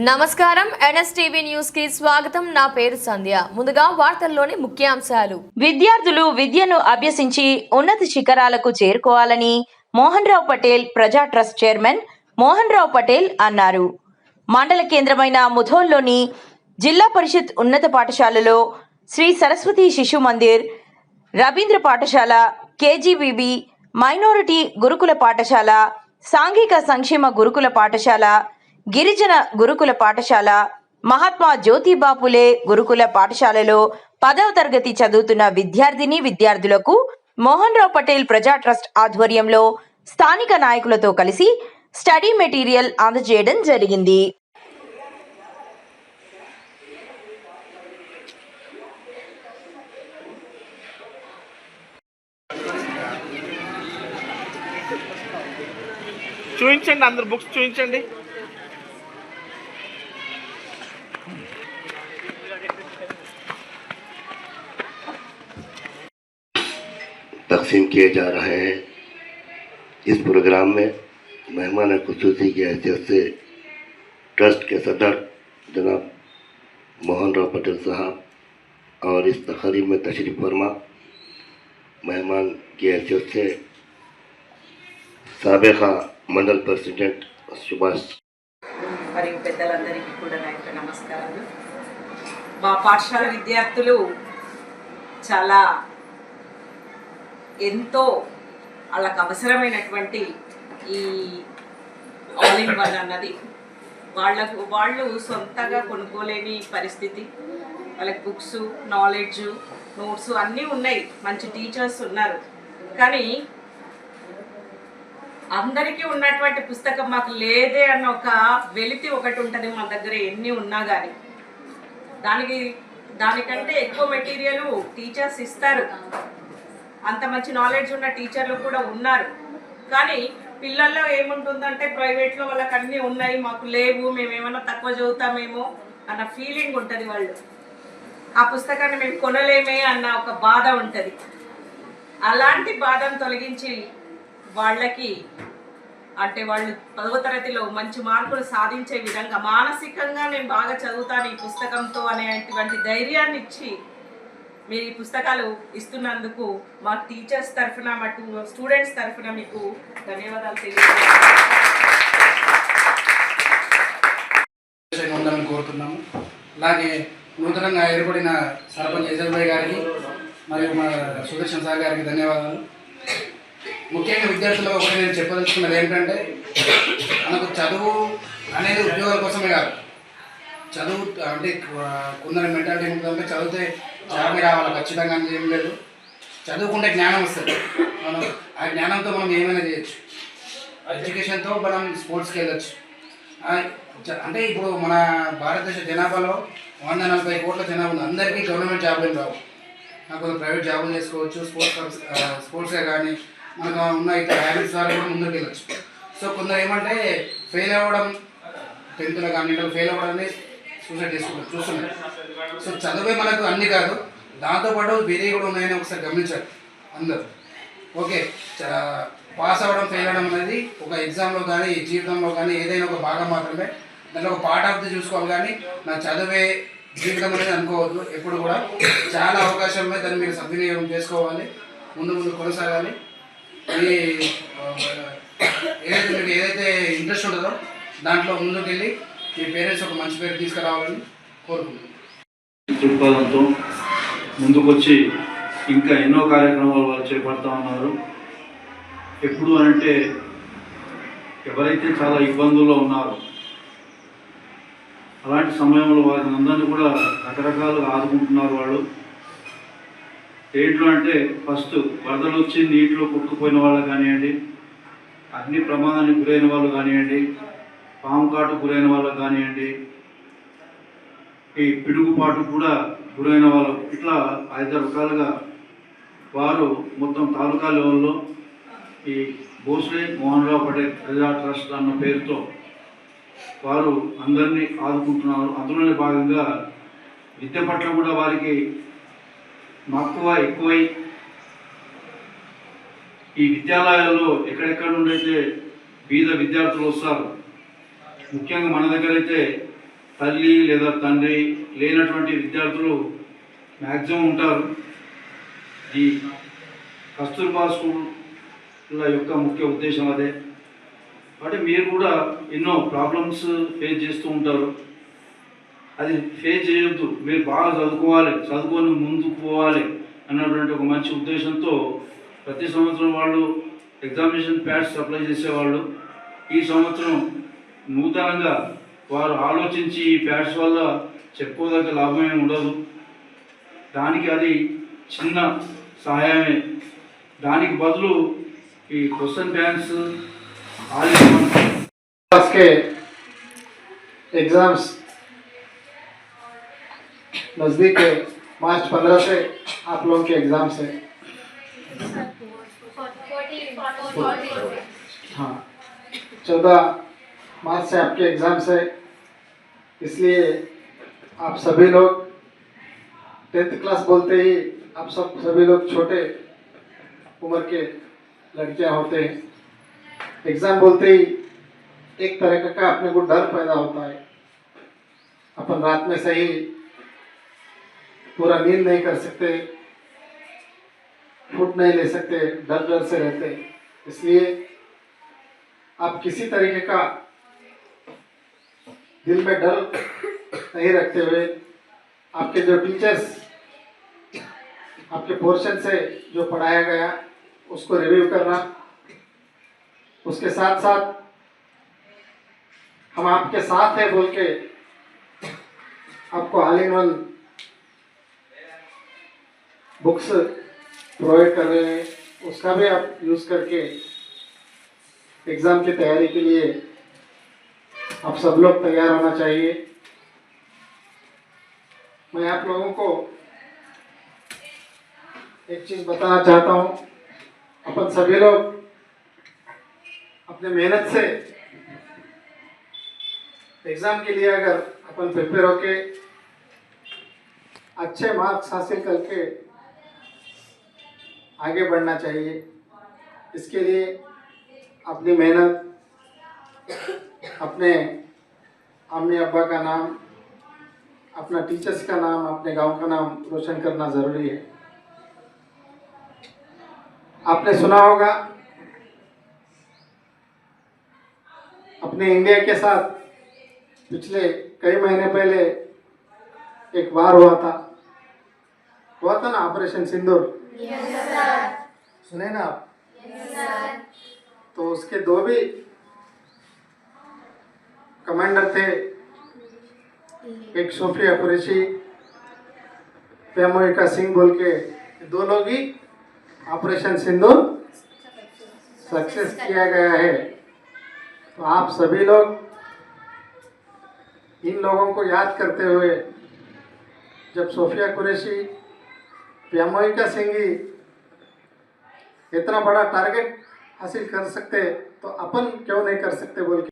నమస్కారం NSTV news కి స్వాగతం. నా పేరు సంధ్య. ముందుగా వార్తల్లోని ముఖ్యాంశాలు. విద్యార్థులు విద్యను అభ్యసించి ఉన్నత శిఖరాలకు చేరుకోవాలని మోహన్ రావు పటేల్ ప్రజా ట్రస్ట్ చైర్మన్ మోహన్ రావు పటేల్ అన్నారు. మండల కేంద్రమైన ముధోల్లోని జిల్లా పరిషత్ ఉన్నత పాఠశాలలో శ్రీ సరస్వతి శిశు మందిర్, రవీంద్ర పాఠశాల, కేజీబీబీ, మైనారిటీ గురుకుల పాఠశాల, సాంఘిక సంక్షేమ గురుకుల పాఠశాల, గిరిజన గురుకుల పాఠశాల, మహాత్మా జ్యోతిబా ఫులే గురుకుల పాఠశాలలో 10వ తరగతి చదువుతున్న విద్యార్థులకు మోహన్ రావు పటేల్ ప్రజా ట్రస్ట్ ఆధ్వర్యంలో స్థానిక నాయకులతో కలిసి స్టడీ మెటీరియల్ అందజేయడం జరిగింది. చూపించండి, అందరు బుక్స్ చూపించండి. तकसीम किए जा रहे हैं। इस प्रोग्राम में मेहमान खुसूसी की हैसियत से ट्रस्ट के सदर जनाब मोहन राव पटेल साहब और इस तकरीब में तशरीफ़ फरमा मेहमान की हैसियत से साबिक़ा मंडल प्रेसिडेंट सुभाष మరియు పెద్దలందరికీ కూడా నా యొక్క నమస్కారాలు. మా పాఠశాల విద్యార్థులు చాలా ఎంతో వాళ్ళకు అవసరమైనటువంటి ఈ ఆల్ ఇన్ వన్ అన్నది వాళ్ళు సొంతగా కొనుక్కోలేని పరిస్థితి. వాళ్ళకి బుక్స్, నాలెడ్జ్, నోట్స్ అన్నీ ఉన్నాయి, మంచి టీచర్స్ ఉన్నారు. కానీ అందరికీ ఉన్నటువంటి పుస్తకం మాకు లేదే అన్న ఒక వెలితి ఒకటి ఉంటుంది మా దగ్గర, ఎన్ని ఉన్నా కానీ. దానికంటే ఎక్కువ మెటీరియల్ టీచర్స్ ఇస్తారు, అంత మంచి నాలెడ్జ్ ఉన్న టీచర్లు కూడా ఉన్నారు. కానీ పిల్లల్లో ఏముంటుందంటే ప్రైవేట్లో వాళ్ళకి అన్నీ ఉన్నాయి, మాకు లేవు, మేమేమన్నా తక్కువ చదువుతామేమో అన్న ఫీలింగ్ ఉంటుంది. వాళ్ళు ఆ పుస్తకాన్ని మేము కొనలేమే అన్న ఒక బాధ ఉంటుంది. అలాంటి బాధను తొలగించి వాళ్ళకి అంటే వాళ్ళు 10వ తరగతిలో మంచి మార్కులు సాధించే విధంగా మానసికంగా నేను బాగా చదువుతాను ఈ పుస్తకంతో అనేటువంటి ధైర్యాన్ని ఇచ్చి మీరు ఈ పుస్తకాలు ఇస్తున్నందుకు మా టీచర్స్ తరఫున, మా స్టూడెంట్స్ తరఫున మీకు ధన్యవాదాలు తెలియజేయాలని కోరుతున్నాము. అలాగే నూతనంగా ఏర్పడిన సర్పంచ్ యజమాని గారికి మరియు మా సుదర్శన్ సార్ గారికి ధన్యవాదాలు. ముఖ్యంగా విద్యార్థులకు ఒకటి నేను చెప్పదలుచుకున్నది ఏంటంటే, మనకు చదువు అనేది ఉద్యోగాల కోసమే కాదు. చదువు అంటే కొందరు మెంటాలిటీ ఏముంటుందంటే చదివితే జాబ్ రావాలి ఖచ్చితంగా అని ఏం లేదు. చదువుకుంటే జ్ఞానం వస్తుంది. మనం ఆ జ్ఞానంతో మనం ఏమైనా చేయొచ్చు. ఎడ్యుకేషన్తో మనం స్పోర్ట్స్కి వెళ్ళొచ్చు. అంటే ఇప్పుడు మన భారతదేశ జనాభాలో 140 కోట్ల జనాభా ఉంది. అందరికీ గవర్నమెంట్ జాబులు రావు. నాకు ప్రైవేట్ జాబులు చేసుకోవచ్చు. స్పోర్ట్స్గా కానీ మనకు ఉన్న ఇతర హ్యాబిట్స్ ద్వారా కూడా ముందుకు వెళ్ళచ్చు. సో కొందరు ఏమంటే ఫెయిల్ అవ్వడం, 10th కానీ ఫెయిల్ అవ్వడాన్ని సూసైడ్ చేసుకుంటారు, చూస్తున్నారు. సో చదువే మనకు అన్నీ కాదు, దాంతోపాటు వేరే కూడా ఉన్నాయని ఒకసారి గమనించారు అందరూ. ఓకే, పాస్ అవ్వడం, ఫెయిల్ అవ్వడం అనేది ఒక ఎగ్జామ్లో కానీ జీవితంలో కానీ ఏదైనా ఒక భాగం మాత్రమే. దాంట్లో ఒక పార్ట్ ఆఫ్ ది చూసుకోవాలి. కానీ నా చదువే జీవితం అనేది అనుకోవద్దు. ఎప్పుడు కూడా చాలా అవకాశం ఉన్నాయి, దాన్ని మీరు సద్వినియోగం చేసుకోవాలి, ముందు కొనసాగాలి. మీకు ఏదైతే ఇంట్రెస్ట్ ఉంటుందో దాంట్లో ముందుకు వెళ్ళి మీ పేరెంట్స్ ఒక మంచి పేరు తీసుకురావాలని కోరుకుంటున్నాను. దృక్పథంతో ముందుకొచ్చి ఇంకా ఎన్నో కార్యక్రమాలు వాళ్ళు చేపడతా ఉన్నారు. ఎప్పుడు అంటే ఎవరైతే చాలా ఇబ్బందుల్లో ఉన్నారో అలాంటి సమయంలో వారిని అందరినీ కూడా రకరకాలుగా ఆదుకుంటున్నారు వాళ్ళు. ఏంట్లో అంటే ఫస్ట్ వరదలు వచ్చి నీటిలో కొట్టుకుపోయిన వాళ్ళు కానివ్వండి, అగ్ని ప్రమాదానికి గురైన వాళ్ళు కానివ్వండి, పాము కాటు గురైన వాళ్ళు కానివ్వండి, ఈ పిడుగుపాటు కూడా గురైన వాళ్ళు, ఇట్లా 5 రకాలుగా వారు మొత్తం తాలూకా లెవెల్లో ఈ భోస్లే మోహన్ రావు పటేల్ ప్రజా ట్రస్ట్ అన్న పేరుతో వారు అందరినీ ఆదుకుంటున్నారు. అందులోనే భాగంగా విద్య పట్ల కూడా వారికి మక్కువ ఎక్కువై ఈ విద్యాలయాల్లో ఎక్కడెక్కడ నుండి అయితే బీద విద్యార్థులు వస్తారు. ముఖ్యంగా మన దగ్గర అయితే తల్లి లేదా తండ్రి లేనటువంటి విద్యార్థులు మ్యాక్సిమం ఉంటారు. ఈ కస్తూర్బా స్కూళ్ళ యొక్క ముఖ్య ఉద్దేశం అదే. అంటే మీరు కూడా ఎన్నో ప్రాబ్లమ్స్ ఫేస్ చేస్తూ ఉంటారు. అది ఫేస్ చేయొద్దు, మీరు బాగా చదువుకోవాలి, చదువుకొని ముందుకు పోవాలి అన్నటువంటి ఒక మంచి ఉద్దేశంతో ప్రతి సంవత్సరం వాళ్ళు ఎగ్జామినేషన్ ప్యాడ్స్ సప్లై చేసేవాళ్ళు. ఈ సంవత్సరం నూతనంగా వారు ఆలోచించి ఈ ప్యాడ్స్ వల్ల చెప్పుకోదగ్గ లాభమే ఉండదు, దానికి అది చిన్న సహాయమే. దానికి బదులు ఈ క్వశ్చన్ బ్యాంక్స్ क्लास के एग्ज़ाम्स नज़दीक है। मार्च 15 से आप लोगों के एग्ज़ाम्स है। हाँ, 14 मार्च से आपके एग्ज़ाम्स है। इसलिए आप सभी लोग 10th क्लास बोलते ही आप सभी लोग छोटे उम्र के लड़कियां होते हैं। एग्ज़ाम बोलते ही एक तरह का अपने को डर पैदा होता है। अपन रात में सही पूरा नींद नहीं कर सकते, फुट नहीं ले सकते, डर डर से रहते। इसलिए आप किसी तरीके का दिल में डर नहीं रखते हुए आपके जो टीचर्स आपके पोर्शन से जो पढ़ाया गया उसको रिव्यू करना, उसके साथ साथ हम आपके साथ है बोल के आपको all in one books provide कर रहे हैं, उसका भी आप यूज़ करके एग्ज़ाम की तैयारी के लिए आप सब लोग तैयार होना चाहिए। मैं आप लोगों को एक चीज़ बताना चाहता हूँ। अपन सभी लोग अपने मेहनत से एग्ज़ाम के लिए अगर अपन प्रिपेयर होके अच्छे मार्क्स हासिल करके आगे बढ़ना चाहिए। इसके लिए अपनी मेहनत, अपने अम्मी अब्बा का नाम, अपना टीचर्स का नाम, अपने गांव का नाम रोशन करना ज़रूरी है। आपने सुना होगा अपने इंडिया के साथ पिछले कई महीने पहले एक वार हुआ था ना, ऑपरेशन सिंदूर। सुने ना आप? तो उसके दो भी कमांडर थे, एक सोफिया कुरैशी, प्यामोइका सिंह बोल के, दो लोग ही ऑपरेशन सिंदूर सक्सेस किया गया है। तो आप सभी लोग इन लोगों को याद करते हुए जब सोफिया कुरैशी, प्यामोइका सिंह ही इतना बड़ा टारगेट हासिल कर सकते तो अपन क्यों नहीं कर सकते बोल के